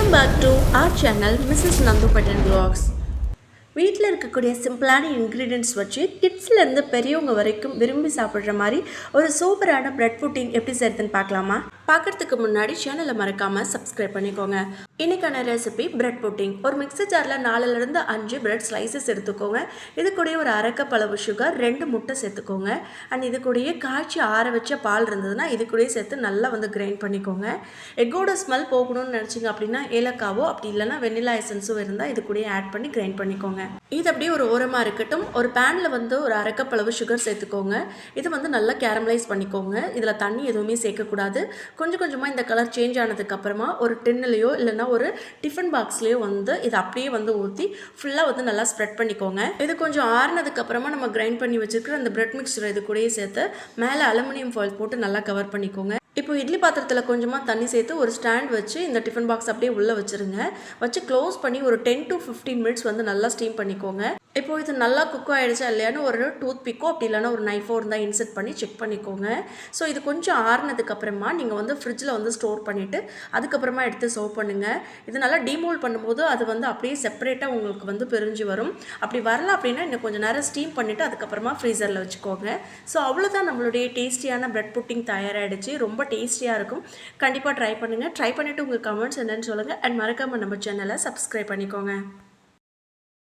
Welcome back to our channel Mrs Nandu பட்டன் vlogs. வீட்டில் இருக்கக்கூடிய சிம்பிளான இன்க்ரீடியன்ட்ஸ் வச்சு கிட்ஸ்லேருந்து பெரியவங்க வரைக்கும் விரும்பி சாப்பிட்ற மாதிரி ஒரு சூப்பரான பிரெட் புட்டிங் எப்படி செய்யறதுன்னு பார்க்கலாமா? பார்க்குறதுக்கு முன்னாடி சேனலை மறக்காமல் சப்ஸ்கிரைப் பண்ணிக்கோங்க. இன்றைக்கான ரெசிபி பிரெட் புட்டிங். ஒரு மிக்சர் ஜாரில் 4லேருந்து 5 பிரெட் ஸ்லைசஸ் எடுத்துக்கோங்க. இது கூடயே ஒரு அரை கப் அளவு சுகர், 2 முட்டை சேர்த்துக்கோங்க. அண்ட் இது கூடயே காய்ச்சி ஆற வச்ச பால் இருந்ததுன்னா இது கூடயே சேர்த்து நல்லா கிரைண்ட் பண்ணிக்கோங்க. எக்கோட ஸ்மெல் போகணும்னு நினச்சிங்க அப்படின்னா ஏலக்காவோ அப்படி இல்லைன்னா வெண்ணிலா எசன்ஸோ இருந்தால் இது கூடயே ஆட் பண்ணி கிரைண்ட் பண்ணிக்கோங்க. இது அப்படியே ஒரு ஓரமாக இருக்கட்டும். ஒரு பேனில் ஒரு அரை கப் அளவு சுகர் சேர்த்துக்கோங்க. இது நல்லா கேரமலைஸ் பண்ணிக்கோங்க. இதில் தண்ணி எதுவுமே சேர்க்கக்கூடாது. கொஞ்சம் கொஞ்சமாக இந்த கலர் சேஞ்ச் ஆனதுக்கப்புறமா ஒரு டின்னுலையோ இல்லைன்னா ஒரு டிஃபன் பாக்ஸ்லேயோ இதை அப்படியே ஊற்றி ஃபுல்லாக நல்லா ஸ்ப்ரெட் பண்ணிக்கோங்க. இது கொஞ்சம் ஆறுனதுக்கப்புறமா நம்ம கிரைண்ட் பண்ணி வச்சுருக்கிற அந்த பிரெட் மிக்சரை இது கூடயே சேர்த்து மேலே அலுமினியம் ஃபாயில் போட்டு நல்லா கவர் பண்ணிக்கோங்க. இப்போ இட்லி பாத்திரத்தில் கொஞ்சமாக தண்ணி சேர்த்து ஒரு ஸ்டாண்ட் வச்சு இந்த டிஃபன் பாக்ஸ் அப்படியே உள்ளே வச்சுருங்க. வச்சு க்ளோஸ் பண்ணி ஒரு 10 to 15 மினிட்ஸ் நல்லா ஸ்டீம் பண்ணிக்கோங்க. இப்போ இது நல்லா குக் ஆகிடுச்சா இல்லையான்னு ஒரு டூத் பிக்கோ அப்படி இல்லைன்னா ஒரு நைஃபோ இருந்தால் இன்செர்ட் பண்ணி செக் பண்ணிக்கோங்க. ஸோ இது கொஞ்சம் ஆறுனதுக்கப்புறமா நீங்கள் ஃப்ரிட்ஜில் ஸ்டோர் பண்ணிவிட்டு அதுக்கப்புறமா எடுத்து சர்வ் பண்ணுங்கள். இது நல்லா டீமோல்ட் பண்ணும்போது அது அப்படியே செப்பரேட்டாக உங்களுக்கு பிரிஞ்சு வரும். அப்படி வரல அப்படின்னா இன்னும் கொஞ்சம் நேரம் ஸ்டீம் பண்ணிவிட்டு அதுக்கப்புறமா ஃப்ரீசரில் வச்சுக்கோங்க. ஸோ அவ்வளோதான், நம்மளுடைய டேஸ்டியான பிரெட் புட்டிங் தயாராகிடுச்சு. ரொம்ப டேஸ்டியாக இருக்கும். கண்டிப்பாக ட்ரை பண்ணுங்கள். ட்ரை பண்ணிவிட்டு உங்கள் கமெண்ட்ஸ் என்னென்னு சொல்லுங்கள். அண்ட் மறக்காமல் நம்ம சேனலை சப்ஸ்கிரைப் பண்ணிக்கோங்க.